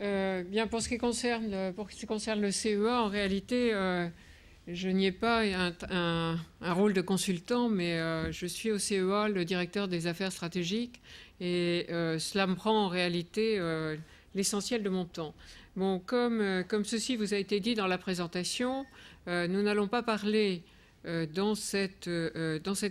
Bien, pour ce qui concerne le CEA, en réalité, je n'y ai pas un rôle de consultant, mais je suis au CEA le directeur des affaires stratégiques et cela me prend en réalité l'essentiel de mon temps. Bon, comme ceci vous a été dit dans la présentation, nous n'allons pas parler dans cette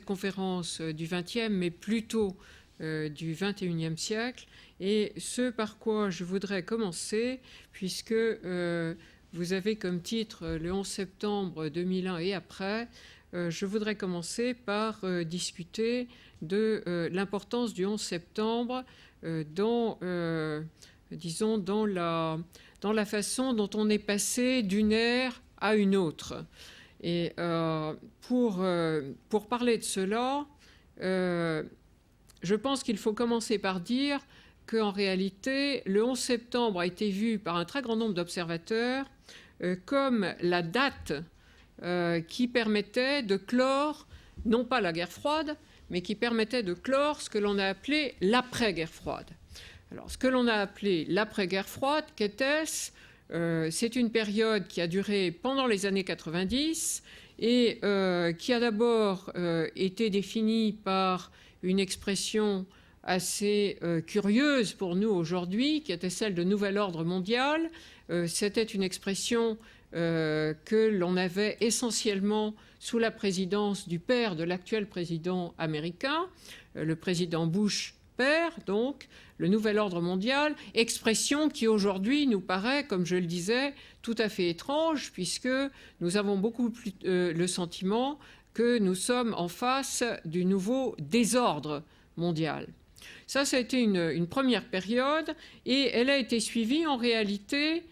conférence du XXe, mais plutôt du XXIe siècle. Et ce par quoi je voudrais commencer, puisque vous avez comme titre le 11 septembre 2001 et après, je voudrais commencer par discuter de l'importance du 11 septembre dans la façon dont on est passé d'une ère à une autre. Et pour parler de cela, je pense qu'il faut commencer par dire qu'en réalité, le 11 septembre a été vu par un très grand nombre d'observateurs comme la date qui permettait de clore, non pas la guerre froide, mais qui permettait de clore ce que l'on a appelé l'après-guerre froide. Alors, ce que l'on a appelé l'après-guerre froide, qu'était-ce ? C'est une période qui a duré pendant les années 90 et qui a d'abord été définie par une expression assez curieuse pour nous aujourd'hui, qui était celle de nouvel ordre mondial. C'était une expression que l'on avait essentiellement sous la présidence du père de l'actuel président américain, le président Bush père, donc, le nouvel ordre mondial, expression qui aujourd'hui nous paraît, comme je le disais, tout à fait étrange, puisque nous avons beaucoup plus le sentiment que nous sommes en face du nouveau désordre mondial. Ça a été une première période et elle a été suivie en réalité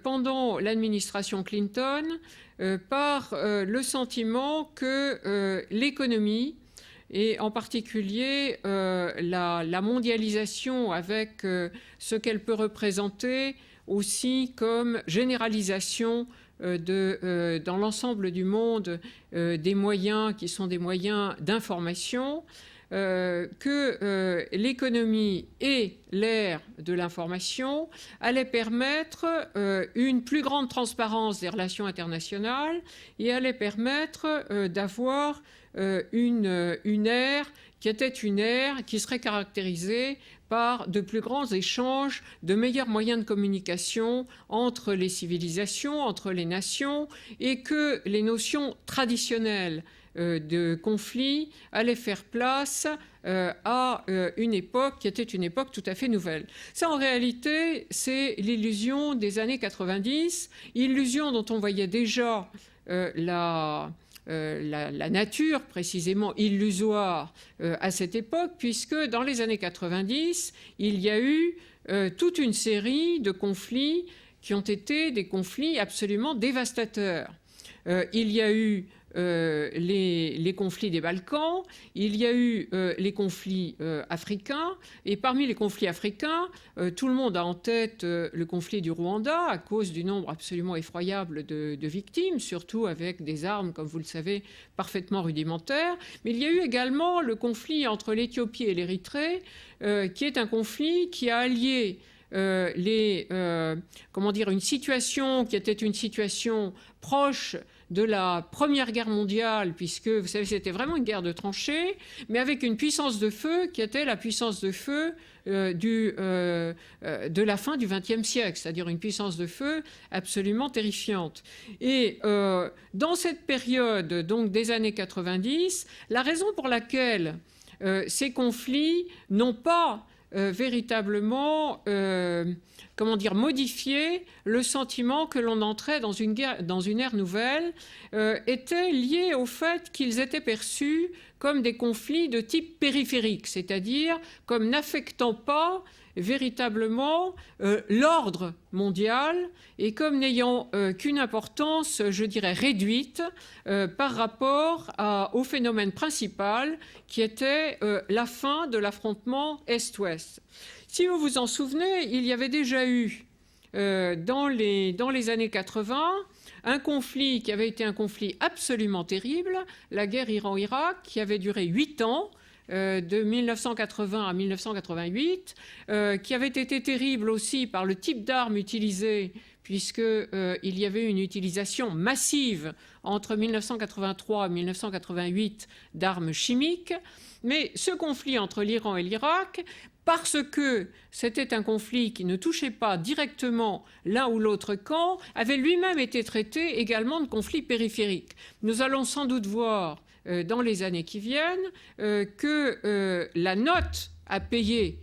pendant l'administration Clinton par le sentiment que l'économie et en particulier la mondialisation avec ce qu'elle peut représenter aussi comme généralisation dans l'ensemble du monde des moyens qui sont des moyens d'information, que l'économie et l'ère de l'information allaient permettre une plus grande transparence des relations internationales et allaient permettre d'avoir une ère qui était une ère qui serait caractérisée par de plus grands échanges, de meilleurs moyens de communication entre les civilisations, entre les nations, et que les notions traditionnelles de conflit allaient faire place à une époque qui était une époque tout à fait nouvelle. Ça, en réalité, c'est l'illusion des années 90, illusion dont on voyait déjà la nature précisément illusoire à cette époque, puisque dans les années 90, il y a eu toute une série de conflits qui ont été des conflits absolument dévastateurs. Il y a eu les conflits des Balkans, il y a eu les conflits africains, et parmi les conflits africains, tout le monde a en tête le conflit du Rwanda à cause du nombre absolument effroyable de victimes, surtout avec des armes, comme vous le savez, parfaitement rudimentaires. Mais il y a eu également le conflit entre l'Éthiopie et l'Érythrée, qui est un conflit qui a allié une situation qui était une situation proche de la Première Guerre mondiale, puisque, vous savez, c'était vraiment une guerre de tranchées, mais avec une puissance de feu qui était la puissance de feu de la fin du XXe siècle, c'est-à-dire une puissance de feu absolument terrifiante. Et dans cette période donc, des années 90, la raison pour laquelle ces conflits n'ont pas véritablement modifier le sentiment que l'on entrait dans une ère nouvelle était lié au fait qu'ils étaient perçus comme des conflits de type périphérique, c'est-à-dire comme n'affectant pas véritablement l'ordre mondial et comme n'ayant qu'une importance, je dirais, réduite par rapport au phénomène principal qui était la fin de l'affrontement Est-Ouest. Si vous vous en souvenez, il y avait déjà eu dans les années 80 un conflit qui avait été un conflit absolument terrible, la guerre Iran-Irak, qui avait duré 8 ans, de 1980 à 1988, qui avait été terrible aussi par le type d'armes utilisées, puisqu'il y avait une utilisation massive entre 1983 et 1988 d'armes chimiques. Mais ce conflit entre l'Iran et l'Irak, parce que c'était un conflit qui ne touchait pas directement l'un ou l'autre camp, avait lui-même été traité également de conflit périphérique. Nous allons sans doute voir dans les années qui viennent que la note à payer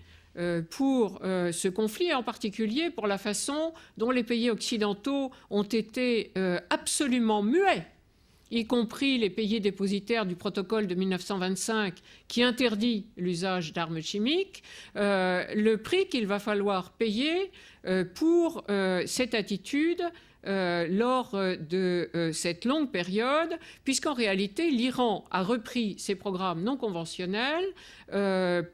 pour ce conflit, et en particulier pour la façon dont les pays occidentaux ont été absolument muets, y compris les pays dépositaires du protocole de 1925 qui interdit l'usage d'armes chimiques, le prix qu'il va falloir payer pour cette attitude lors de cette longue période, puisqu'en réalité, l'Iran a repris ses programmes non conventionnels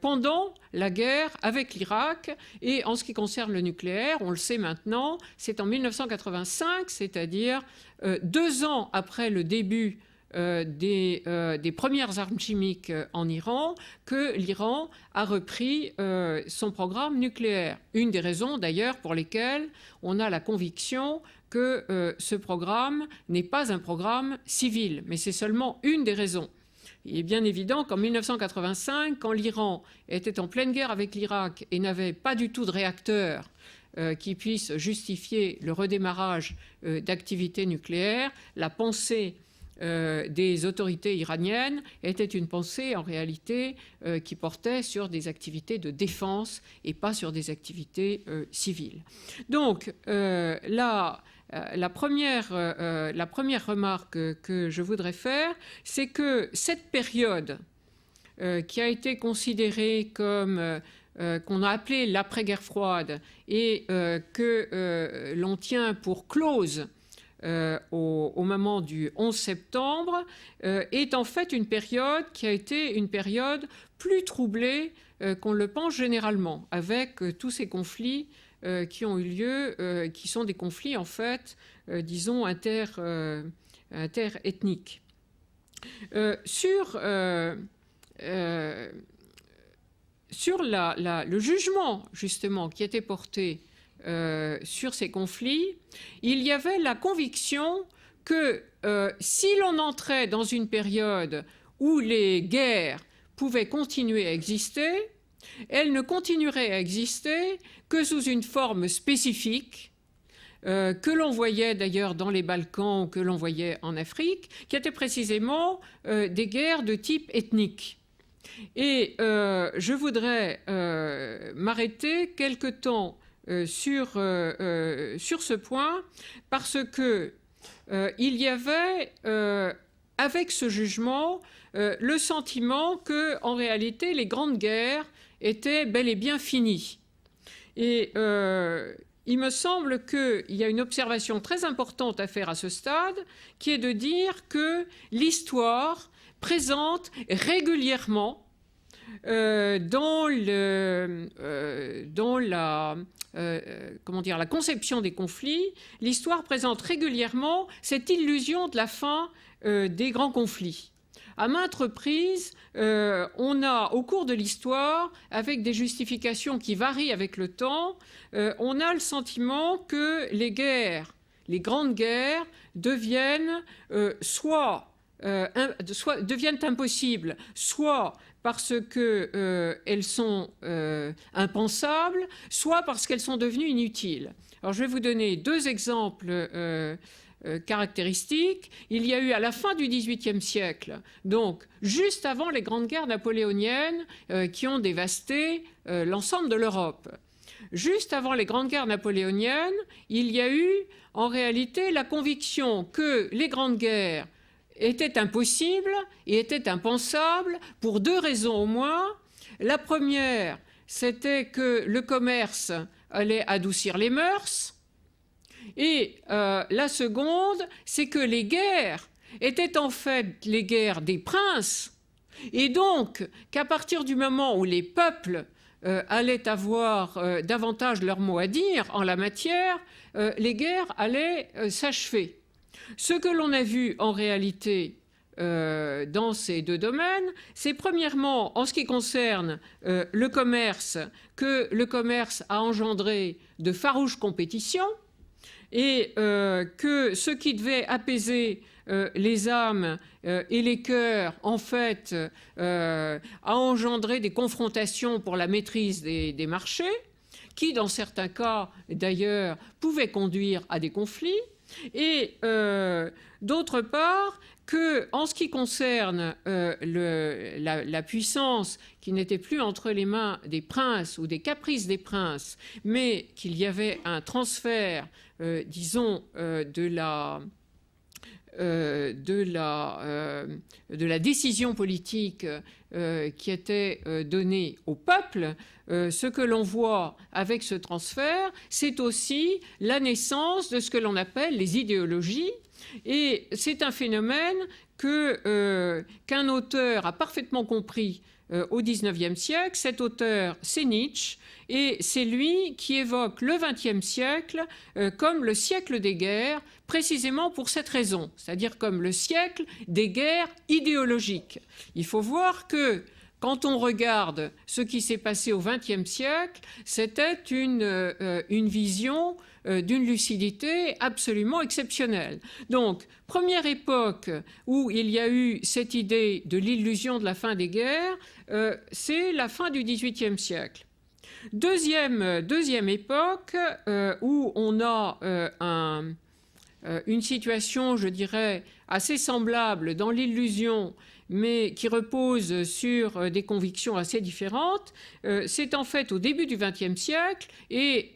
pendant la guerre avec l'Irak. Et en ce qui concerne le nucléaire, on le sait maintenant, c'est en 1985, c'est-à-dire 2 ans après le début des premières armes chimiques en Iran, que l'Iran a repris son programme nucléaire. Une des raisons d'ailleurs pour lesquelles on a la conviction que ce programme n'est pas un programme civil, mais c'est seulement une des raisons. Il est bien évident qu'en 1985, quand l'Iran était en pleine guerre avec l'Irak et n'avait pas du tout de réacteurs qui puissent justifier le redémarrage d'activités nucléaires, la pensée des autorités iraniennes était une pensée en réalité qui portait sur des activités de défense et pas sur des activités civiles. Donc la première remarque que je voudrais faire, c'est que cette période qui a été considérée comme qu'on a appelée l'après-guerre froide et que l'on tient pour close au moment du 11 septembre, est en fait une période qui a été une période plus troublée qu'on le pense généralement, avec tous ces conflits qui ont eu lieu, qui sont des conflits en fait, disons, interethniques. Sur le jugement, justement, qui était porté sur ces conflits, il y avait la conviction que si l'on entrait dans une période où les guerres pouvaient continuer à exister, elles ne continueraient à exister que sous une forme spécifique, que l'on voyait d'ailleurs dans les Balkans ou que l'on voyait en Afrique, qui étaient précisément des guerres de type ethnique. Et je voudrais m'arrêter quelque temps sur ce point, parce que il y avait, avec ce jugement, le sentiment que, en réalité, les grandes guerres étaient bel et bien finies. Et il me semble qu'il y a une observation très importante à faire à ce stade, qui est de dire que l'histoire présente régulièrement dans la conception des conflits, l'histoire présente régulièrement cette illusion de la fin des grands conflits. À maintes reprises, on a, au cours de l'histoire, avec des justifications qui varient avec le temps, on a le sentiment que les grandes guerres deviennent deviennent impossibles, soit parce qu'elles sont impensables, soit parce qu'elles sont devenues inutiles. Alors je vais vous donner 2 exemples caractéristiques. Il y a eu à la fin du XVIIIe siècle, donc juste avant les grandes guerres napoléoniennes qui ont dévasté l'ensemble de l'Europe. Juste avant les grandes guerres napoléoniennes, il y a eu en réalité la conviction que les grandes guerres étaient impossibles et étaient impensables pour 2 raisons au moins. La première, c'était que le commerce allait adoucir les mœurs. Et la seconde, c'est que les guerres étaient en fait les guerres des princes, et donc qu'à partir du moment où les peuples allaient avoir davantage leur mot à dire en la matière, les guerres allaient s'achever. Ce que l'on a vu en réalité dans ces deux domaines. C'est premièrement, en ce qui concerne le commerce, que le commerce a engendré de farouches compétitions et que ce qui devait apaiser les âmes et les cœurs, en fait, a engendré des confrontations pour la maîtrise des marchés, qui, dans certains cas, d'ailleurs, pouvaient conduire à des conflits. Et d'autre part, que, en ce qui concerne la puissance qui n'était plus entre les mains des princes ou des caprices des princes, mais qu'il y avait un transfert, disons, de la décision politique qui était donnée au peuple, ce que l'on voit avec ce transfert, c'est aussi la naissance de ce que l'on appelle les idéologies. Et c'est un phénomène qu'un auteur a parfaitement compris au XIXe siècle. Cet auteur, c'est Nietzsche, et c'est lui qui évoque le XXe siècle comme le siècle des guerres, précisément pour cette raison, c'est-à-dire comme le siècle des guerres idéologiques. Il faut voir que quand on regarde ce qui s'est passé au XXe siècle, c'était une vision d'une lucidité absolument exceptionnelle. Donc, première époque où il y a eu cette idée de l'illusion de la fin des guerres, c'est la fin du XVIIIe siècle. Deuxième époque où on a une situation, je dirais, assez semblable dans l'illusion, mais qui repose sur des convictions assez différentes, c'est en fait au début du XXe siècle, et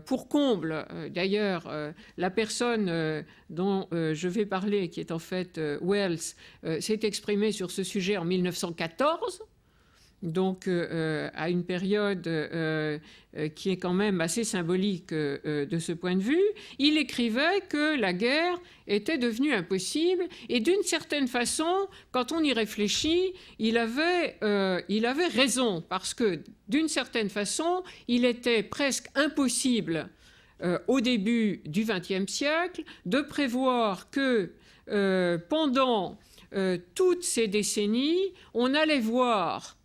pour comble, d'ailleurs, la personne dont je vais parler, qui est en fait Wells, s'est exprimée sur ce sujet en 1914, donc à une période qui est quand même assez symbolique de ce point de vue. Il écrivait que la guerre était devenue impossible, et d'une certaine façon, quand on y réfléchit, il avait raison, parce que d'une certaine façon, il était presque impossible au début du XXe siècle de prévoir que pendant toutes ces décennies, on allait voir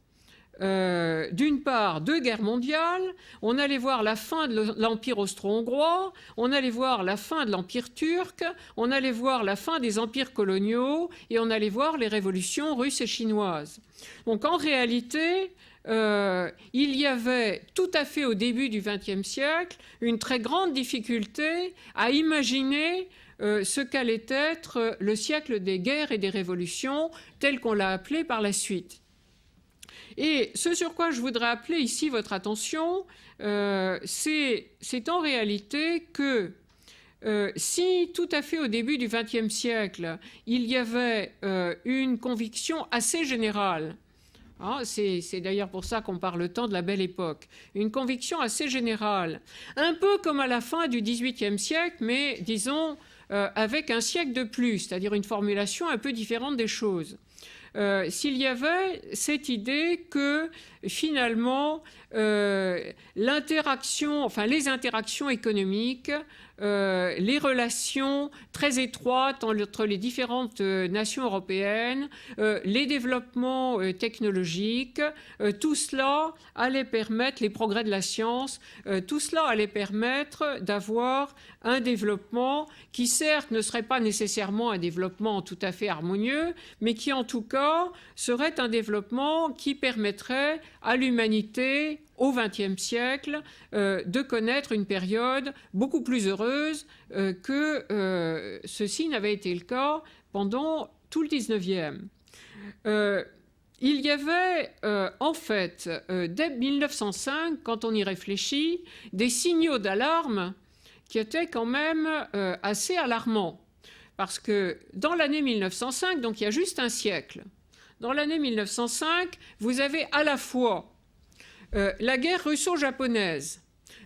d'une part deux guerres mondiales, on allait voir la fin de l'Empire austro-hongrois, on allait voir la fin de l'Empire turc, on allait voir la fin des empires coloniaux, et on allait voir les révolutions russes et chinoises. Donc en réalité, il y avait tout à fait au début du XXe siècle une très grande difficulté à imaginer ce qu'allait être le siècle des guerres et des révolutions tel qu'on l'a appelé par la suite. Et ce sur quoi je voudrais appeler ici votre attention, c'est en réalité que si tout à fait au début du XXe siècle, il y avait une conviction assez générale, hein, c'est d'ailleurs pour ça qu'on parle tant de la Belle Époque, une conviction assez générale, un peu comme à la fin du XVIIIe siècle, mais disons avec un siècle de plus, c'est-à-dire une formulation un peu différente des choses. S'il y avait cette idée que finalement l'interaction, enfin les interactions économiques, les relations très étroites entre les différentes nations européennes, les développements technologiques, tout cela allait permettre, les progrès de la science, tout cela allait permettre d'avoir un développement qui certes ne serait pas nécessairement un développement tout à fait harmonieux, mais qui en tout cas serait un développement qui permettrait à l'humanité au XXe siècle de connaître une période beaucoup plus heureuse que ceci n'avait été le cas pendant tout le XIXe. Il y avait en fait, dès 1905, quand on y réfléchit, des signaux d'alarme qui étaient quand même assez alarmants. Parce que dans l'année 1905, donc il y a juste un siècle, dans l'année 1905, vous avez à la fois la guerre russo-japonaise.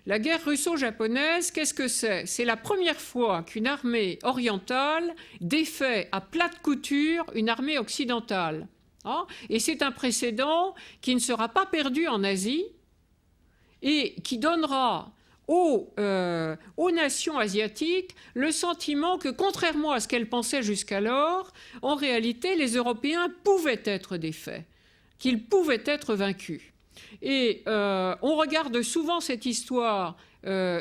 La guerre russo-japonaise, qu'est-ce que c'est? C'est la première fois qu'une armée orientale défait à plate couture une armée occidentale. Hein? Et c'est un précédent qui ne sera pas perdu en Asie et qui donnera aux nations asiatiques le sentiment que, contrairement à ce qu'elles pensaient jusqu'alors, en réalité, les Européens pouvaient être défaits, qu'ils pouvaient être vaincus. Et on regarde souvent cette histoire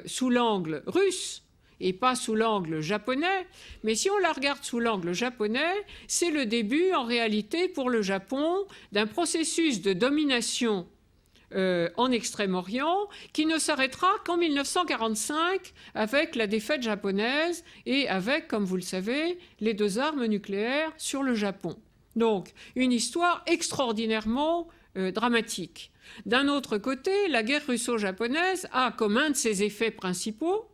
sous l'angle russe, et pas sous l'angle japonais, mais si on la regarde sous l'angle japonais, c'est le début, en réalité, pour le Japon, d'un processus de domination en Extrême-Orient, qui ne s'arrêtera qu'en 1945 avec la défaite japonaise et avec, comme vous le savez, les 2 armes nucléaires sur le Japon. Donc, une histoire extraordinairement dramatique. D'un autre côté, la guerre russo-japonaise a comme un de ses effets principaux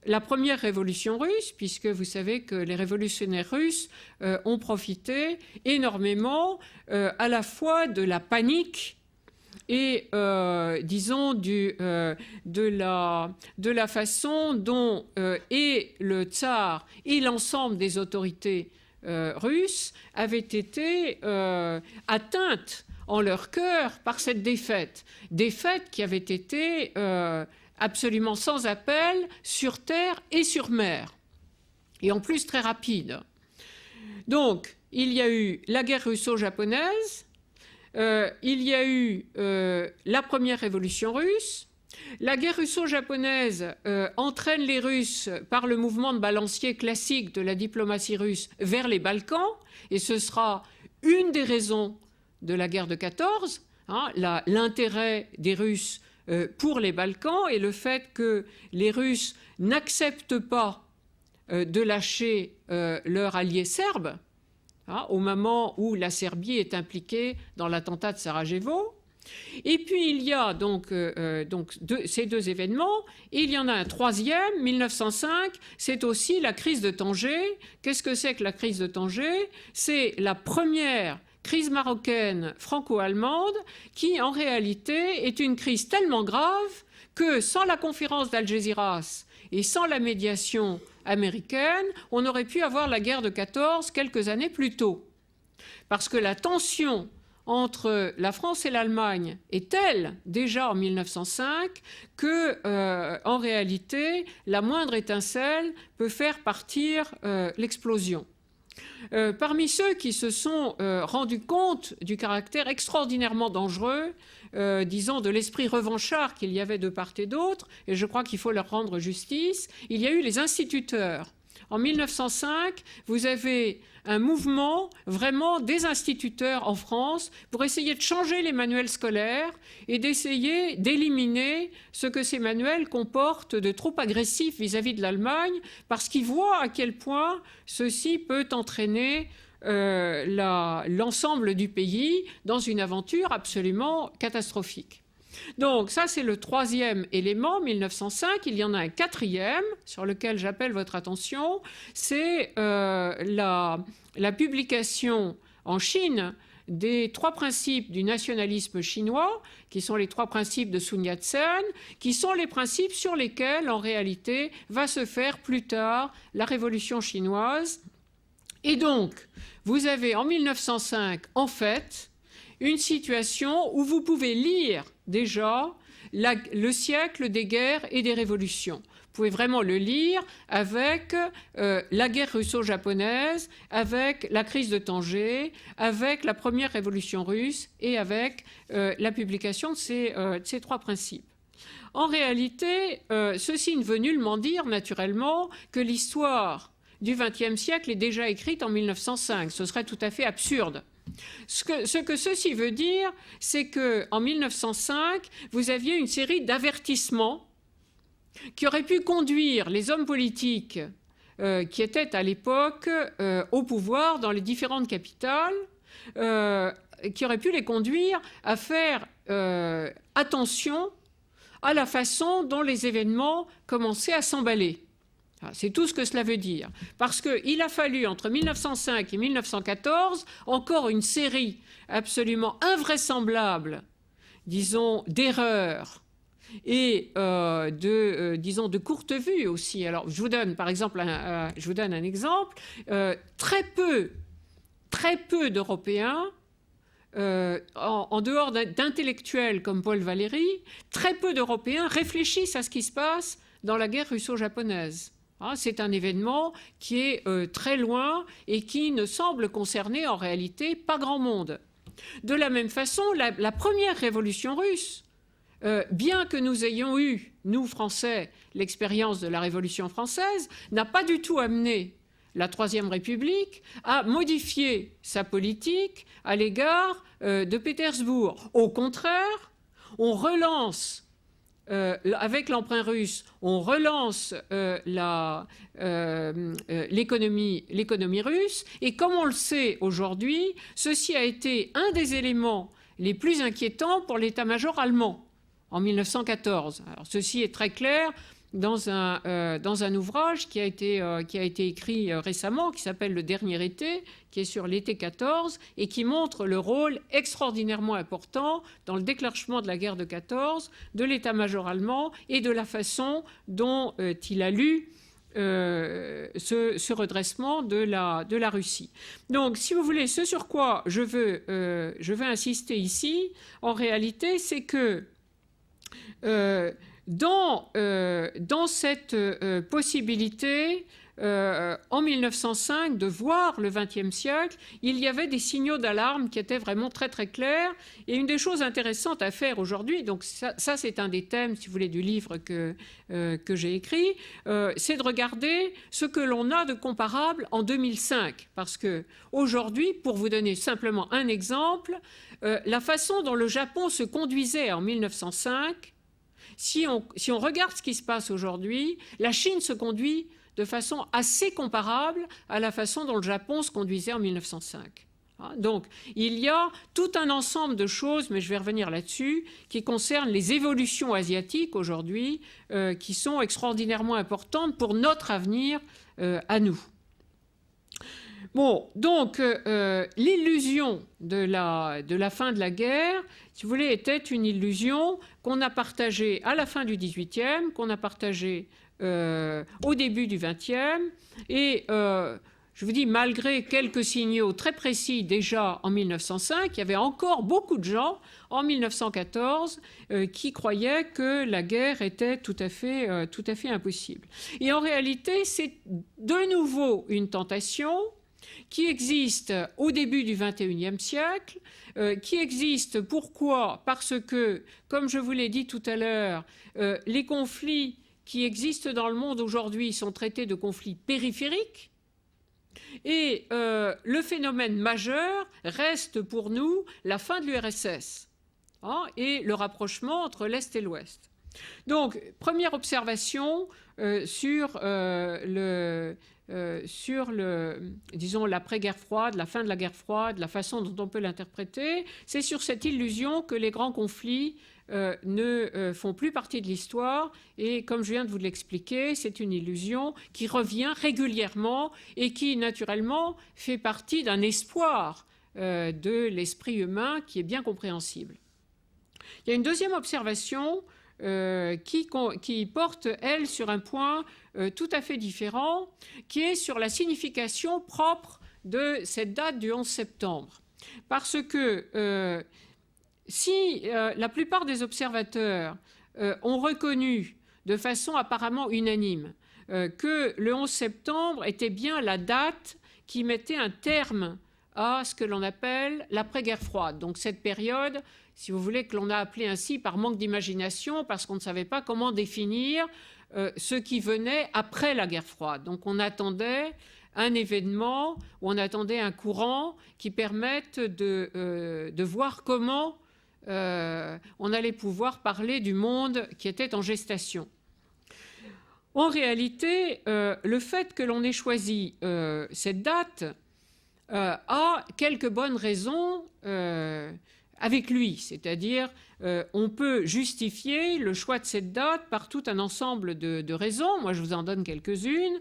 la première révolution russe, puisque vous savez que les révolutionnaires russes ont profité énormément à la fois de la panique et, disons, de la façon dont et le tsar et l'ensemble des autorités russes avaient été atteintes en leur cœur par cette défaite qui avait été absolument sans appel sur terre et sur mer, et en plus très rapide. Donc, il y a eu la guerre russo-japonaise, il y a eu la première révolution russe. La guerre russo-japonaise entraîne les Russes par le mouvement de balancier classique de la diplomatie russe vers les Balkans, et ce sera une des raisons de la guerre de 14, l'intérêt des Russes pour les Balkans et le fait que les Russes n'acceptent pas de lâcher leur allié serbe, au moment où la Serbie est impliquée dans l'attentat de Sarajevo. Et puis il y a donc ces 2 événements, et il y en a un troisième, 1905, c'est aussi la crise de Tanger. Qu'est-ce que c'est que la crise de Tanger? C'est la première crise marocaine franco-allemande qui, en réalité, est une crise tellement grave que, sans la conférence d'Algésiras et sans la médiation américaine, on aurait pu avoir la guerre de 14 quelques années plus tôt. Parce que la tension entre la France et l'Allemagne est telle, déjà en 1905, que, en réalité, la moindre étincelle peut faire partir l'explosion. Parmi ceux qui se sont rendus compte du caractère extraordinairement dangereux, disons, de l'esprit revanchard qu'il y avait de part et d'autre, et je crois qu'il faut leur rendre justice, il y a eu les instituteurs. En 1905, vous avez un mouvement vraiment des instituteurs en France pour essayer de changer les manuels scolaires et d'essayer d'éliminer ce que ces manuels comportent de trop agressif vis-à-vis de l'Allemagne, parce qu'ils voient à quel point ceci peut entraîner l'ensemble du pays dans une aventure absolument catastrophique. Donc ça, c'est le troisième élément, 1905. Il y en a un quatrième sur lequel j'appelle votre attention, c'est la publication en Chine des 3 principes du nationalisme chinois, qui sont les 3 principes de Sun Yat-sen, qui sont les principes sur lesquels, en réalité, va se faire plus tard la révolution chinoise. Et donc, vous avez en 1905, en fait, une situation où vous pouvez lire déjà le siècle des guerres et des révolutions. Vous pouvez vraiment le lire avec la guerre russo-japonaise, avec la crise de Tanger, avec la première révolution russe et avec la publication de ces 3 principes. En réalité, ceci ne veut nullement dire, naturellement, que l'histoire du XXe siècle est déjà écrite en 1905. Ce serait tout à fait absurde. Ce que ceci veut dire, c'est qu'en 1905, vous aviez une série d'avertissements qui auraient pu conduire les hommes politiques qui étaient à l'époque au pouvoir dans les différentes capitales, qui auraient pu les conduire à faire attention à la façon dont les événements commençaient à s'emballer. C'est tout ce que cela veut dire. Parce qu'il a fallu, entre 1905 et 1914, encore une série absolument invraisemblable, disons, d'erreurs et de courte vue aussi. Alors, je vous donne, par exemple, un exemple. Très peu d'Européens, en dehors d'intellectuels comme Paul Valéry, très peu d'Européens réfléchissent à ce qui se passe dans la guerre russo-japonaise. C'est un événement qui est très loin et qui ne semble concerner en réalité pas grand monde. De la même façon, la première révolution russe, bien que nous ayons eu, nous Français, l'expérience de la Révolution française, n'a pas du tout amené la Troisième République à modifier sa politique à l'égard de Pétersbourg. Au contraire, on relance, avec l'emprunt russe, on relance l'économie russe. Et comme on le sait aujourd'hui, ceci a été un des éléments les plus inquiétants pour l'état-major allemand en 1914. Alors, ceci est très clair dans un ouvrage qui a été écrit récemment, qui s'appelle Le Dernier été, qui est sur l'été 14, et qui montre le rôle extraordinairement important dans le déclenchement de la guerre de 14 de l'état-major allemand et de la façon dont il a lu ce redressement de la Russie. Donc, si vous voulez, ce sur quoi je veux insister ici, en réalité, c'est que dans cette possibilité, en 1905, de voir le XXe siècle, il y avait des signaux d'alarme qui étaient vraiment très très clairs. Et une des choses intéressantes à faire aujourd'hui, donc ça c'est un des thèmes, si vous voulez, du livre que j'ai écrit, c'est de regarder ce que l'on a de comparable en 2005. Parce que aujourd'hui, pour vous donner simplement un exemple, la façon dont le Japon se conduisait en 1905, si on regarde ce qui se passe aujourd'hui, la Chine se conduit de façon assez comparable à la façon dont le Japon se conduisait en 1905. Donc, il y a tout un ensemble de choses, mais je vais revenir là-dessus, qui concernent les évolutions asiatiques aujourd'hui, qui sont extraordinairement importantes pour notre avenir à nous. Bon, donc, l'illusion de la fin de la guerre, si vous voulez, était une illusion qu'on a partagée à la fin du XVIIIe, qu'on a partagée au début du XXe, et je vous dis, malgré quelques signaux très précis déjà en 1905, il y avait encore beaucoup de gens en 1914 qui croyaient que la guerre était tout à fait impossible. Et en réalité, c'est de nouveau une tentation qui existe au début du XXIe siècle, qui existe pourquoi ? Parce que, comme je vous l'ai dit tout à l'heure, les conflits qui existent dans le monde aujourd'hui sont traités de conflits périphériques, et le phénomène majeur reste pour nous la fin de l'URSS et le rapprochement entre l'Est et l'Ouest. Donc, première observation sur disons, l'après-guerre froide, la fin de la guerre froide, la façon dont on peut l'interpréter, c'est sur cette illusion que les grands conflits ne font plus partie de l'histoire. Et comme je viens de vous l'expliquer, c'est une illusion qui revient régulièrement et qui, naturellement, fait partie d'un espoir de l'esprit humain qui est bien compréhensible. Il y a une deuxième observation qui porte, elle, sur un point tout à fait différent, qui est sur la signification propre de cette date du 11 septembre. Parce que si la plupart des observateurs ont reconnu de façon apparemment unanime que le 11 septembre était bien la date qui mettait un terme à ce que l'on appelle l'après-guerre froide, donc cette période, si vous voulez, que l'on a appelée ainsi par manque d'imagination, parce qu'on ne savait pas comment définir ce qui venait après la guerre froide. Donc on attendait un événement, ou on attendait un courant qui permette de voir comment on allait pouvoir parler du monde qui était en gestation. En réalité, le fait que l'on ait choisi cette date a quelques bonnes raisons avec lui, c'est-à-dire on peut justifier le choix de cette date par tout un ensemble de raisons. Moi, je vous en donne quelques-unes.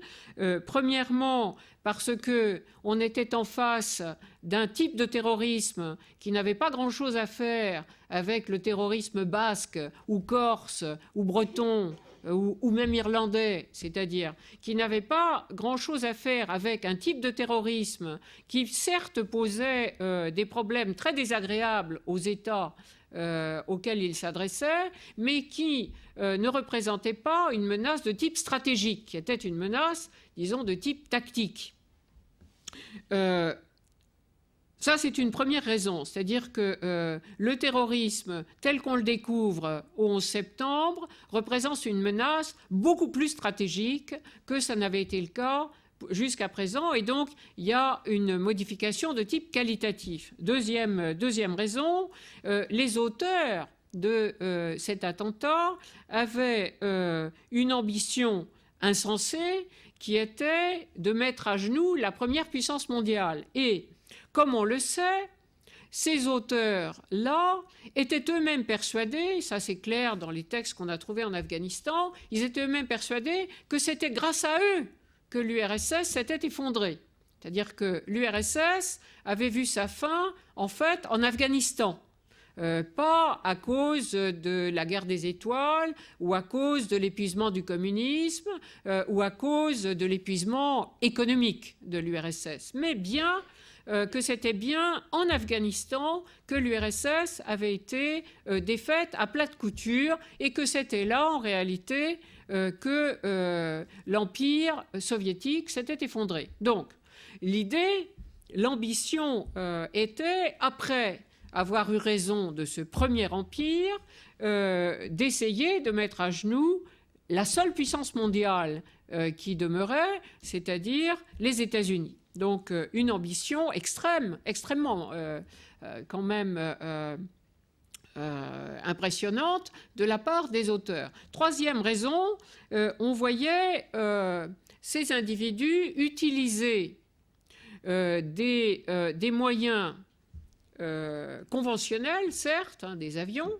Premièrement, parce qu'on était en face d'un type de terrorisme qui n'avait pas grand-chose à faire avec le terrorisme basque ou corse ou breton ou même irlandais, c'est-à-dire qui n'avait pas grand-chose à faire avec un type de terrorisme qui certes posait des problèmes très désagréables aux États auxquels ils s'adressaient, mais qui ne représentaient pas une menace de type stratégique, qui était une menace, disons, de type tactique. Ça, c'est une première raison, c'est-à-dire que le terrorisme, tel qu'on le découvre au 11 septembre, représente une menace beaucoup plus stratégique que ça n'avait été le cas jusqu'à présent, et donc il y a une modification de type qualitatif. Deuxième raison, les auteurs de cet attentat avaient une ambition insensée qui était de mettre à genoux la première puissance mondiale. Et comme on le sait, ces auteurs-là étaient eux-mêmes persuadés, ça c'est clair dans les textes qu'on a trouvés en Afghanistan, ils étaient eux-mêmes persuadés que c'était grâce à eux que l'URSS s'était effondrée. C'est-à-dire que l'URSS avait vu sa fin, en fait, en Afghanistan. Pas à cause de la guerre des étoiles, ou à cause de l'épuisement du communisme, ou à cause de l'épuisement économique de l'URSS, mais bien que c'était bien en Afghanistan que l'URSS avait été défaite à plate couture et que c'était là, en réalité, que l'Empire soviétique s'était effondré. Donc, l'idée, l'ambition était, après avoir eu raison de ce premier empire, d'essayer de mettre à genoux la seule puissance mondiale qui demeurait, c'est-à-dire les États-Unis. Donc une ambition extrêmement quand même impressionnante de la part des auteurs. Troisième raison, on voyait ces individus utiliser des moyens conventionnels, certes, hein, des avions,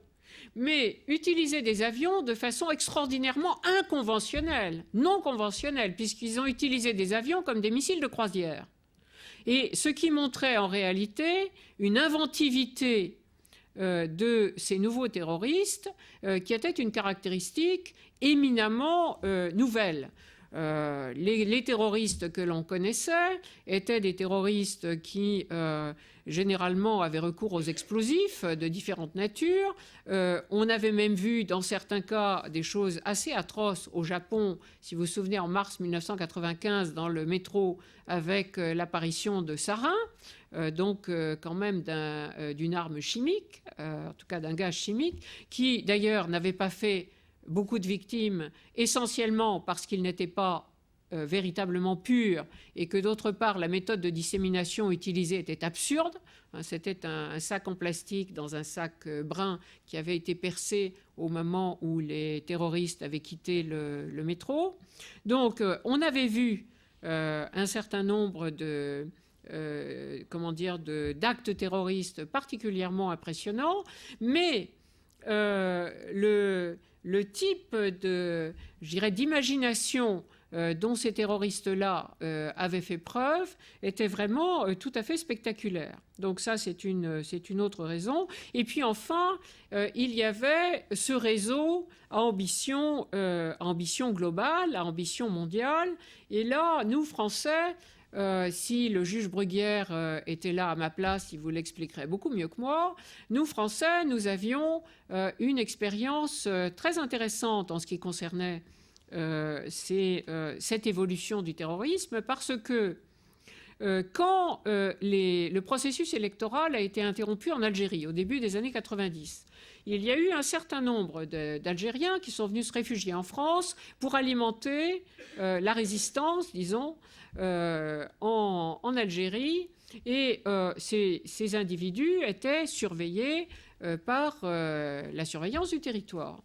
mais utiliser des avions de façon extraordinairement inconventionnelle, non conventionnelle, puisqu'ils ont utilisé des avions comme des missiles de croisière. Et ce qui montrait en réalité une inventivité de ces nouveaux terroristes qui était une caractéristique éminemment nouvelle. Les terroristes que l'on connaissait étaient des terroristes qui généralement avaient recours aux explosifs de différentes natures. On avait même vu dans certains cas des choses assez atroces au Japon, si vous vous souvenez, en mars 1995 dans le métro avec l'apparition de sarins, donc quand même d'une arme chimique, en tout cas d'un gaz chimique, qui d'ailleurs n'avait pas fait beaucoup de victimes, essentiellement parce qu'ils n'étaient pas véritablement purs et que d'autre part la méthode de dissémination utilisée était absurde. C'était un sac en plastique dans un sac brun qui avait été percé au moment où les terroristes avaient quitté le métro. Donc on avait vu un certain nombre d'actes terroristes particulièrement impressionnants, mais le type d'imagination dont ces terroristes-là avaient fait preuve était vraiment tout à fait spectaculaire. Donc ça, c'est une autre raison. Et puis enfin, il y avait ce réseau à ambition globale, à ambition mondiale. Et là, nous, Français, si le juge Bruguière était là à ma place, il vous l'expliquerait beaucoup mieux que moi. Nous, Français, nous avions une expérience très intéressante en ce qui concernait cette évolution du terrorisme, parce que quand le processus électoral a été interrompu en Algérie au début des années 90, il y a eu un certain nombre d'Algériens qui sont venus se réfugier en France pour alimenter la résistance, disons, en Algérie. Et ces individus étaient surveillés par la surveillance du territoire.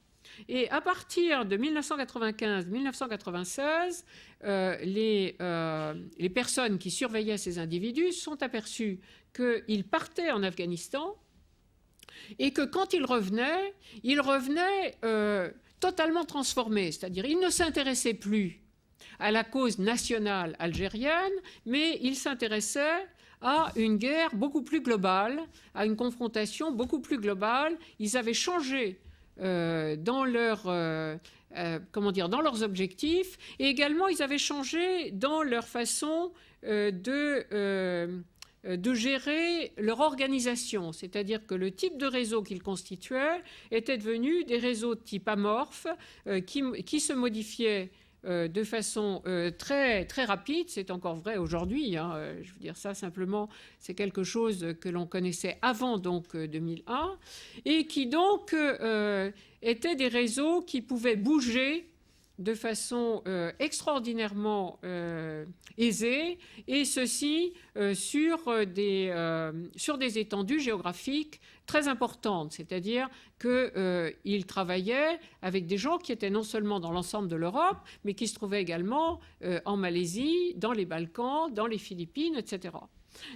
Et à partir de 1995-1996, les personnes qui surveillaient ces individus se sont aperçues qu'ils partaient en Afghanistan et que quand ils revenaient totalement transformés. C'est-à-dire ils ne s'intéressaient plus à la cause nationale algérienne, mais ils s'intéressaient à une guerre beaucoup plus globale, à une confrontation beaucoup plus globale. Ils avaient changé dans leurs objectifs, et également ils avaient changé dans leur façon de de gérer leur organisation, c'est-à-dire que le type de réseau qu'ils constituaient était devenu des réseaux de type amorphe qui se modifiaient de façon très, très rapide. C'est encore vrai aujourd'hui, hein. Je veux dire ça simplement, c'est quelque chose que l'on connaissait avant donc 2001 et qui donc étaient des réseaux qui pouvaient bouger de façon extraordinairement aisée, et ceci sur des étendues géographiques très importantes, c'est-à-dire qu'ils travaillaient avec des gens qui étaient non seulement dans l'ensemble de l'Europe, mais qui se trouvaient également en Malaisie, dans les Balkans, dans les Philippines, etc.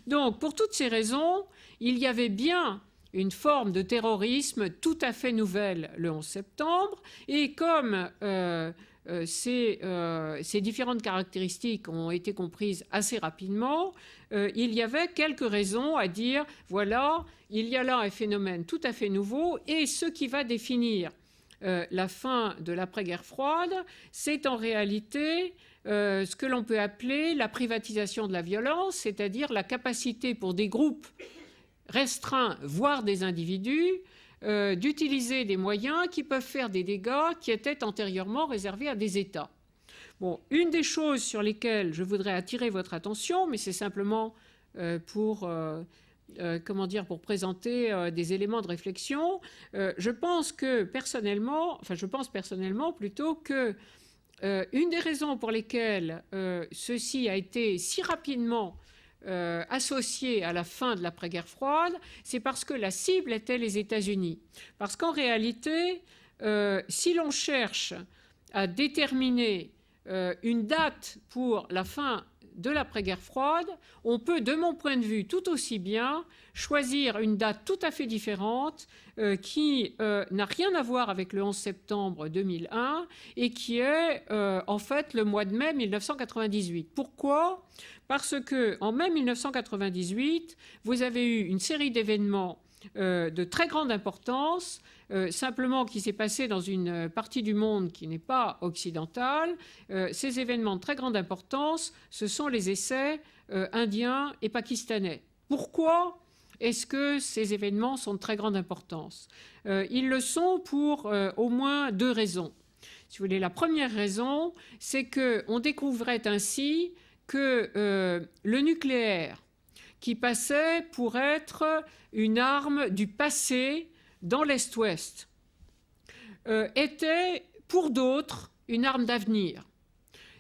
Donc, pour toutes ces raisons, il y avait bien une forme de terrorisme tout à fait nouvelle le 11 septembre, et comme ces différentes caractéristiques ont été comprises assez rapidement, il y avait quelques raisons à dire, voilà, il y a là un phénomène tout à fait nouveau, et ce qui va définir la fin de l'après-guerre froide, c'est en réalité ce que l'on peut appeler la privatisation de la violence, c'est-à-dire la capacité pour des groupes restreints, voire des individus, d'utiliser des moyens qui peuvent faire des dégâts qui étaient antérieurement réservés à des États. Bon, une des choses sur lesquelles je voudrais attirer votre attention, mais c'est simplement pour présenter des éléments de réflexion, je pense personnellement plutôt que une des raisons pour lesquelles ceci a été si rapidement associé à la fin de l'après-guerre froide, c'est parce que la cible était les États-Unis. Parce qu'en réalité, si l'on cherche à déterminer une date pour la fin de l'après-guerre froide, on peut, de mon point de vue, tout aussi bien choisir une date tout à fait différente qui n'a rien à voir avec le 11 septembre 2001 et qui est en fait le mois de mai 1998. Pourquoi ? Parce qu'en mai 1998, vous avez eu une série d'événements de très grande importance, simplement qui s'est passé dans une partie du monde qui n'est pas occidentale. Ces événements de très grande importance, ce sont les essais indiens et pakistanais. Pourquoi est-ce que ces événements sont de très grande importance ? Ils le sont pour au moins deux raisons. Si vous voulez, la première raison, c'est qu'on découvrait ainsi que le nucléaire, qui passait pour être une arme du passé dans l'Est-Ouest, était pour d'autres une arme d'avenir.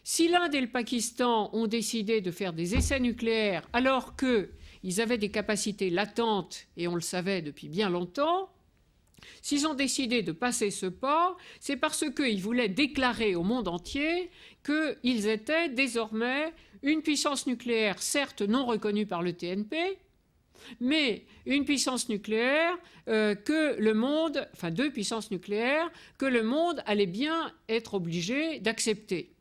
Si l'Inde et le Pakistan ont décidé de faire des essais nucléaires alors qu'ils avaient des capacités latentes, et on le savait depuis bien longtemps, s'ils ont décidé de passer ce pas, c'est parce qu'ils voulaient déclarer au monde entier qu'ils étaient désormais une puissance nucléaire, certes non reconnue par le TNP, mais une puissance nucléaire deux puissances nucléaires que le monde allait bien être obligé d'accepter.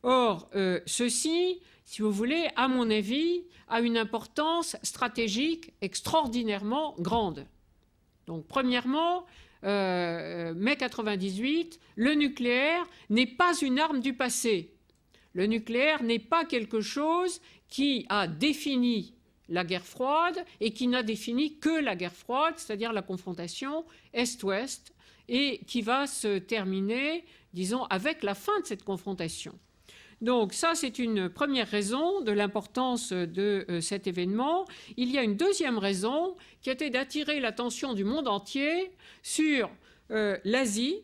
Or, ceci, si vous voulez, à mon avis, a une importance stratégique extraordinairement grande. Donc, premièrement, mai 98, le nucléaire n'est pas une arme du passé. Le nucléaire n'est pas quelque chose qui a défini la guerre froide et qui n'a défini que la guerre froide, c'est-à-dire la confrontation Est-Ouest, et qui va se terminer, disons, avec la fin de cette confrontation. Donc ça, c'est une première raison de l'importance de cet événement. Il y a une deuxième raison qui était d'attirer l'attention du monde entier sur l'Asie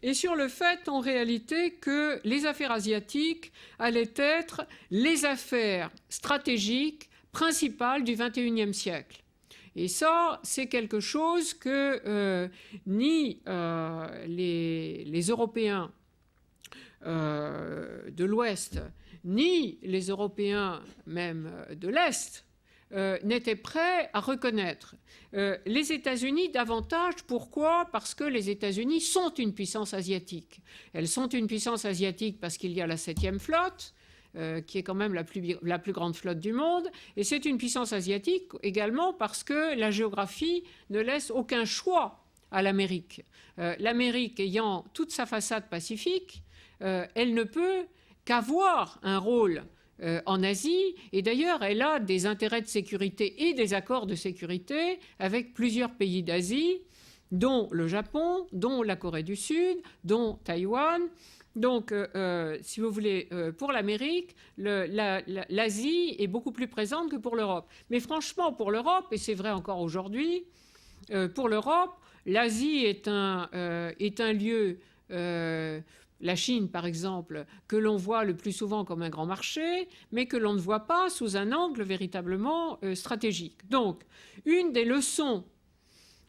et sur le fait, en réalité, que les affaires asiatiques allaient être les affaires stratégiques principales du XXIe siècle. Et ça, c'est quelque chose que ni les Européens de l'Ouest, ni les Européens même de l'Est n'étaient prêts à reconnaître. Les États-Unis davantage. Pourquoi ? Parce que les États-Unis sont une puissance asiatique. Elles sont une puissance asiatique parce qu'il y a la 7e flotte, qui est quand même la plus grande flotte du monde, et c'est une puissance asiatique également parce que la géographie ne laisse aucun choix à l'Amérique. L'Amérique ayant toute sa façade pacifique, elle ne peut qu'avoir un rôle en Asie. Et d'ailleurs, elle a des intérêts de sécurité et des accords de sécurité avec plusieurs pays d'Asie, dont le Japon, dont la Corée du Sud, dont Taïwan. Donc, si vous voulez, pour l'Amérique, l'Asie est beaucoup plus présente que pour l'Europe. Mais franchement, pour l'Europe, et c'est vrai encore aujourd'hui, pour l'Europe, l'Asie est un lieu, la Chine par exemple, que l'on voit le plus souvent comme un grand marché, mais que l'on ne voit pas sous un angle véritablement stratégique. Donc, une des leçons,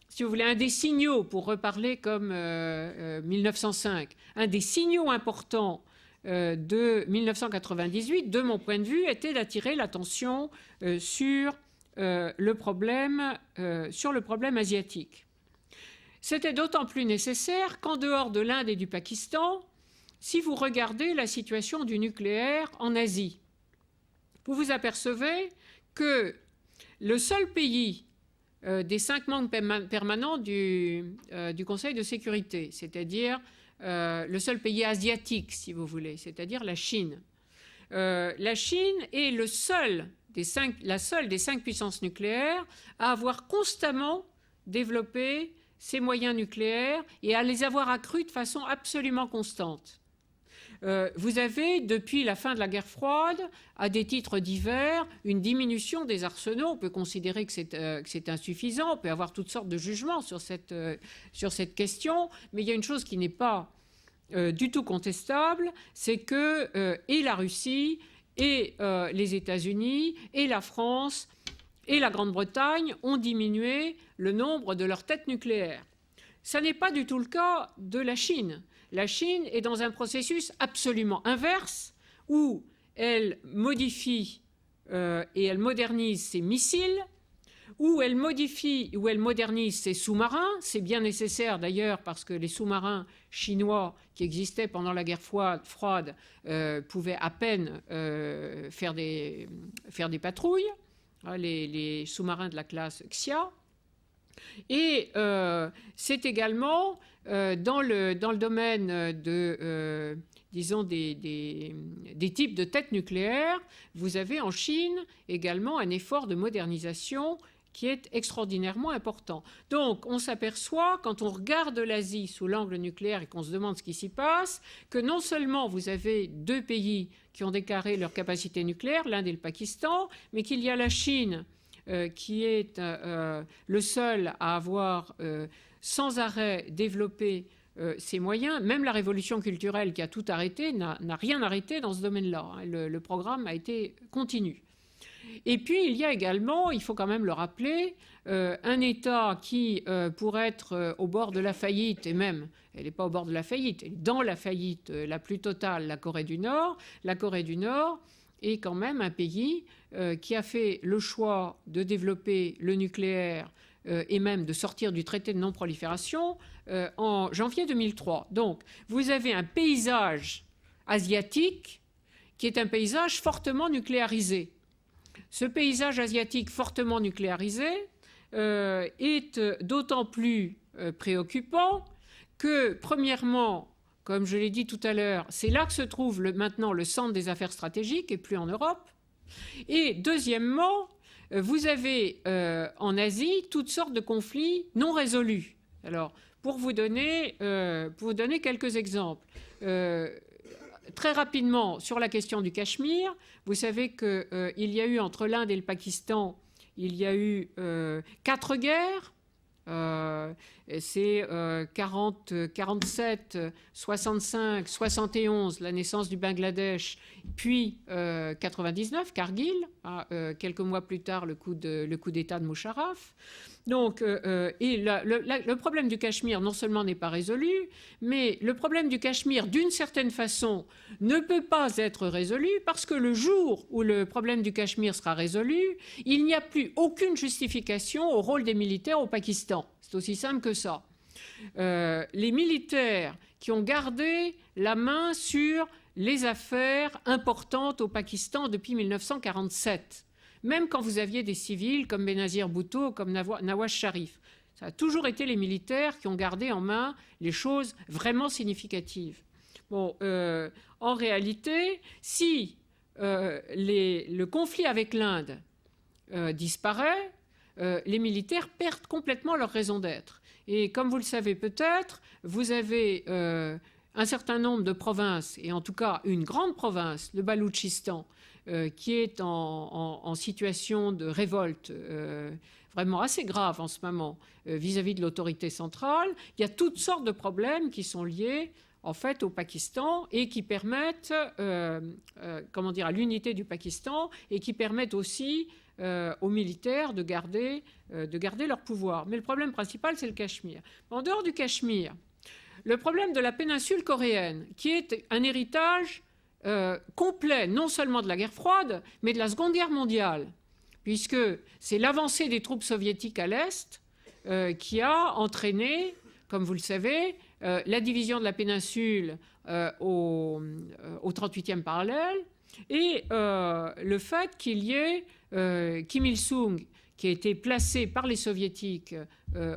si vous voulez, un des signaux, pour reparler comme 1905, un des signaux importants de 1998, de mon point de vue, était d'attirer l'attention sur le problème asiatique. C'était d'autant plus nécessaire qu'en dehors de l'Inde et du Pakistan, si vous regardez la situation du nucléaire en Asie, vous vous apercevez que le seul pays des 5 membres permanents du Conseil de sécurité, c'est-à-dire le seul pays asiatique, si vous voulez, c'est-à-dire la Chine. La Chine est la seule des 5 puissances nucléaires à avoir constamment développé ses moyens nucléaires et à les avoir accrus de façon absolument constante. Vous avez, depuis la fin de la guerre froide, à des titres divers, une diminution des arsenaux. On peut considérer que c'est insuffisant, on peut avoir toutes sortes de jugements sur cette question, mais il y a une chose qui n'est pas du tout contestable, c'est que et la Russie, et les États-Unis, et la France, et la Grande-Bretagne ont diminué le nombre de leurs têtes nucléaires. Ça n'est pas du tout le cas de la Chine. La Chine est dans un processus absolument inverse où elle modifie et elle modernise ses missiles, où elle modifie, où elle modernise ses sous-marins. C'est bien nécessaire d'ailleurs parce que les sous-marins chinois qui existaient pendant la guerre froide pouvaient à peine faire des patrouilles, les sous-marins de la classe Xia. Et c'est également dans le domaine de, disons, des types de têtes nucléaires, vous avez en Chine également un effort de modernisation qui est extraordinairement important. Donc, on s'aperçoit, quand on regarde l'Asie sous l'angle nucléaire et qu'on se demande ce qui s'y passe, que non seulement vous avez 2 pays qui ont déclaré leur capacité nucléaire, l'Inde et le Pakistan, mais qu'il y a la Chine qui est le seul à avoir sans arrêt développé ses moyens. Même la révolution culturelle qui a tout arrêté n'a rien arrêté dans ce domaine-là. Le programme a été continu. Et puis, il y a également, il faut quand même le rappeler, un État qui, pour être au bord de la faillite, et même, elle n'est pas au bord de la faillite, elle est dans la faillite la plus totale, la Corée du Nord. La Corée du Nord est quand même un pays qui a fait le choix de développer le nucléaire et même de sortir du traité de non-prolifération en janvier 2003. Donc, vous avez un paysage asiatique qui est un paysage fortement nucléarisé. Ce paysage asiatique fortement nucléarisé est d'autant plus préoccupant que, premièrement, comme je l'ai dit tout à l'heure, c'est là que se trouve maintenant le centre des affaires stratégiques et plus en Europe. Et deuxièmement, vous avez en Asie toutes sortes de conflits non résolus. Alors, pour vous donner quelques exemples, très rapidement, sur la question du Cachemire, vous savez qu'il y a eu entre l'Inde et le Pakistan, il y a eu 4 guerres. C'est 47, 65, 71, la naissance du Bangladesh, puis 99, Kargil, quelques mois plus tard, le coup d'État de Musharraf. Donc, le problème du Cachemire, non seulement n'est pas résolu, mais le problème du Cachemire, d'une certaine façon, ne peut pas être résolu parce que le jour où le problème du Cachemire sera résolu, il n'y a plus aucune justification au rôle des militaires au Pakistan. C'est aussi simple que ça. Les militaires qui ont gardé la main sur les affaires importantes au Pakistan depuis 1947, même quand vous aviez des civils comme Benazir Bhutto, comme Nawaz Sharif. Ça a toujours été les militaires qui ont gardé en main les choses vraiment significatives. Bon, en réalité, si le conflit avec l'Inde disparaît, les militaires perdent complètement leur raison d'être. Et comme vous le savez peut-être, vous avez un certain nombre de provinces, et en tout cas une grande province, le Baloutchistan, qui est en situation de révolte vraiment assez grave en ce moment vis-à-vis de l'autorité centrale. Il y a toutes sortes de problèmes qui sont liés en fait au Pakistan et qui permettent à l'unité du Pakistan et qui permettent aussi aux militaires de garder leur pouvoir. Mais le problème principal, c'est le Cachemire. En dehors du Cachemire, le problème de la péninsule coréenne, qui est un héritage complet, non seulement de la guerre froide, mais de la Seconde Guerre mondiale, puisque c'est l'avancée des troupes soviétiques à l'Est qui a entraîné, comme vous le savez, la division de la péninsule au 38e parallèle, et le fait qu'il y ait Kim Il-sung qui a été placé par les soviétiques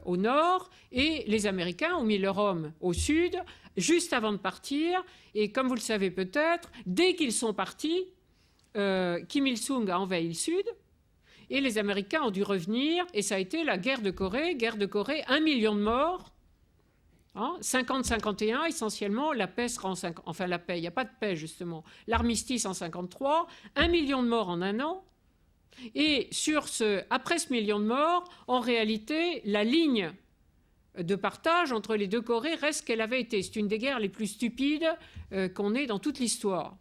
au nord et les Américains ont mis leurs hommes au sud juste avant de partir. Et comme vous le savez peut-être, dès qu'ils sont partis, Kim Il-sung a envahi le sud et les Américains ont dû revenir, et ça a été la guerre de Corée, 1 million de morts. 50-51, essentiellement, la paix sera enfin la paix, il n'y a pas de paix justement, l'armistice en 53, 1 million de morts en un an. Et après ce million de morts, en réalité, la ligne de partage entre les deux Corées reste ce qu'elle avait été. C'est une des guerres les plus stupides qu'on ait dans toute l'histoire.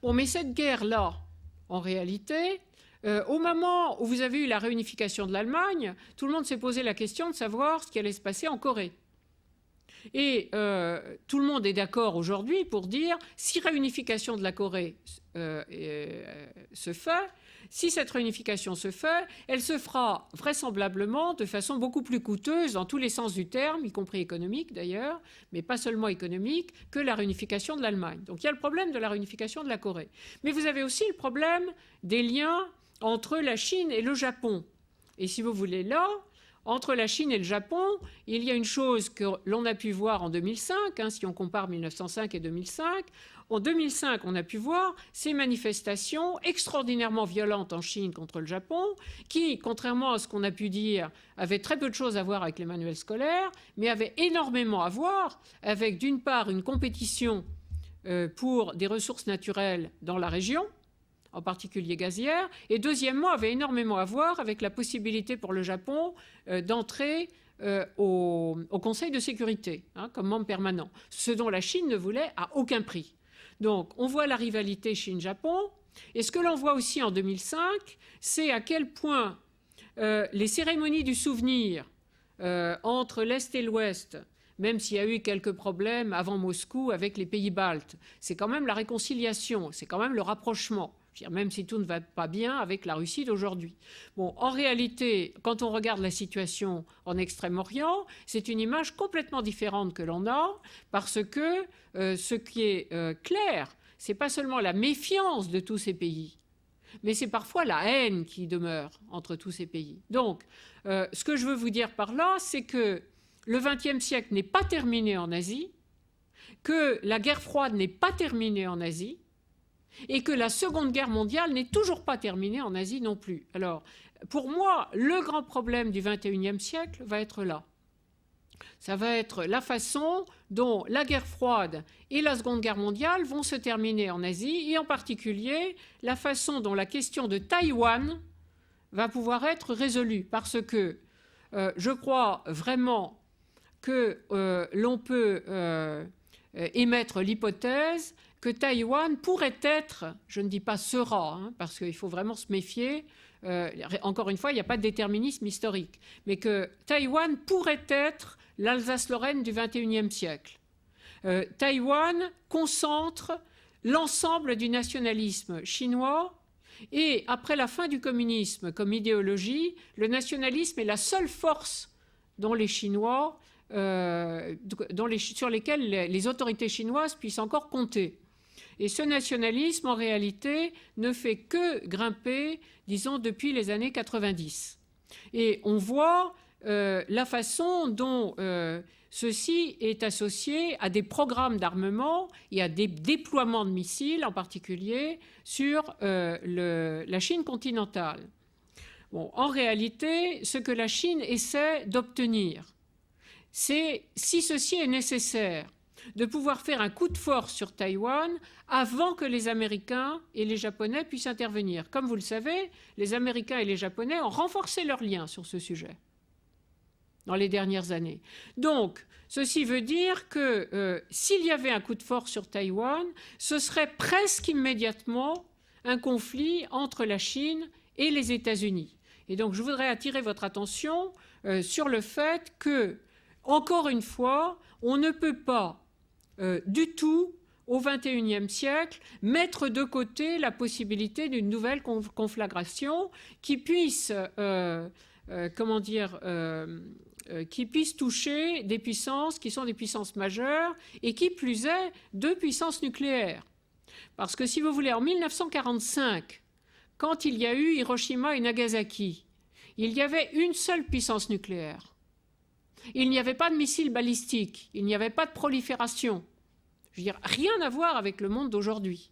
Bon, mais cette guerre-là, en réalité, au moment où vous avez eu la réunification de l'Allemagne, tout le monde s'est posé la question de savoir ce qui allait se passer en Corée. Et tout le monde est d'accord aujourd'hui pour dire, si réunification de la Corée se fait, si cette réunification se fait, elle se fera vraisemblablement de façon beaucoup plus coûteuse dans tous les sens du terme, y compris économique d'ailleurs, mais pas seulement économique, que la réunification de l'Allemagne. Donc il y a le problème de la réunification de la Corée. Mais vous avez aussi le problème des liens entre la Chine et le Japon. Et si vous voulez là, entre la Chine et le Japon, il y a une chose que l'on a pu voir en 2005, si on compare 1905 et 2005. En 2005, on a pu voir ces manifestations extraordinairement violentes en Chine contre le Japon, qui, contrairement à ce qu'on a pu dire, avaient très peu de choses à voir avec les manuels scolaires, mais avaient énormément à voir avec, d'une part, une compétition pour des ressources naturelles dans la région, en particulier gazière, et deuxièmement, avait énormément à voir avec la possibilité pour le Japon d'entrer au Conseil de sécurité comme membre permanent, ce dont la Chine ne voulait à aucun prix. Donc on voit la rivalité Chine-Japon, et ce que l'on voit aussi en 2005, c'est à quel point les cérémonies du souvenir entre l'Est et l'Ouest, même s'il y a eu quelques problèmes avant Moscou avec les pays baltes, c'est quand même la réconciliation, c'est quand même le rapprochement. Même si tout ne va pas bien avec la Russie d'aujourd'hui. Bon, en réalité, quand on regarde la situation en Extrême-Orient, c'est une image complètement différente que l'on a, parce que ce qui est clair, c'est pas seulement la méfiance de tous ces pays, mais c'est parfois la haine qui demeure entre tous ces pays. Donc, ce que je veux vous dire par là, c'est que le XXe siècle n'est pas terminé en Asie, que la guerre froide n'est pas terminée en Asie, et que la Seconde Guerre mondiale n'est toujours pas terminée en Asie non plus. Alors, pour moi, le grand problème du XXIe siècle va être là. Ça va être la façon dont la guerre froide et la Seconde Guerre mondiale vont se terminer en Asie, et en particulier la façon dont la question de Taïwan va pouvoir être résolue. Parce que je crois vraiment que l'on peut émettre l'hypothèse que Taïwan pourrait être, je ne dis pas sera, parce qu'il faut vraiment se méfier, encore une fois, il n'y a pas de déterminisme historique, mais que Taïwan pourrait être l'Alsace-Lorraine du XXIe siècle. Taïwan concentre l'ensemble du nationalisme chinois, et après la fin du communisme comme idéologie, le nationalisme est la seule force dont les Chinois, sur lesquels les autorités chinoises puissent encore compter. Et ce nationalisme, en réalité, ne fait que grimper, disons, depuis les années 90. Et on voit la façon dont ceci est associé à des programmes d'armement et à des déploiements de missiles, en particulier sur la Chine continentale. Bon, en réalité, ce que la Chine essaie d'obtenir, c'est, si ceci est nécessaire, de pouvoir faire un coup de force sur Taïwan avant que les Américains et les Japonais puissent intervenir. Comme vous le savez, les Américains et les Japonais ont renforcé leurs liens sur ce sujet dans les dernières années. Donc, ceci veut dire que s'il y avait un coup de force sur Taïwan, ce serait presque immédiatement un conflit entre la Chine et les États-Unis. Et donc, je voudrais attirer votre attention sur le fait que, encore une fois, on ne peut pas du tout, au XXIe siècle, mettre de côté la possibilité d'une nouvelle conflagration qui puisse, qui puisse toucher des puissances qui sont des puissances majeures et qui plus est, deux puissances nucléaires. Parce que si vous voulez, en 1945, quand il y a eu Hiroshima et Nagasaki, il y avait une seule puissance nucléaire. Il n'y avait pas de missiles balistiques, il n'y avait pas de prolifération. Je veux dire, rien à voir avec le monde d'aujourd'hui.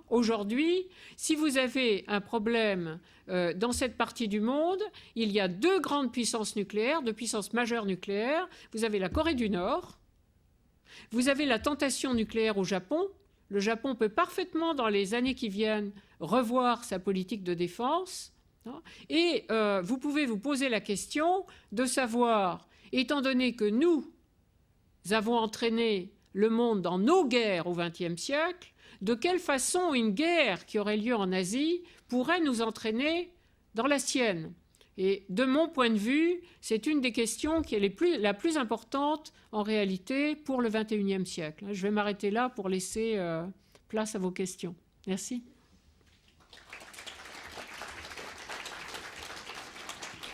Aujourd'hui, si vous avez un problème dans cette partie du monde, il y a deux grandes puissances nucléaires, deux puissances majeures nucléaires. Vous avez la Corée du Nord, vous avez la tentation nucléaire au Japon. Le Japon peut parfaitement, dans les années qui viennent, revoir sa politique de défense. Et vous pouvez vous poser la question de savoir, étant donné que nous avons entraîné le monde dans nos guerres au XXe siècle, de quelle façon une guerre qui aurait lieu en Asie pourrait nous entraîner dans la sienne. Et de mon point de vue, c'est une des questions qui est la plus importante en réalité pour le XXIe siècle. Je vais m'arrêter là pour laisser place à vos questions. Merci.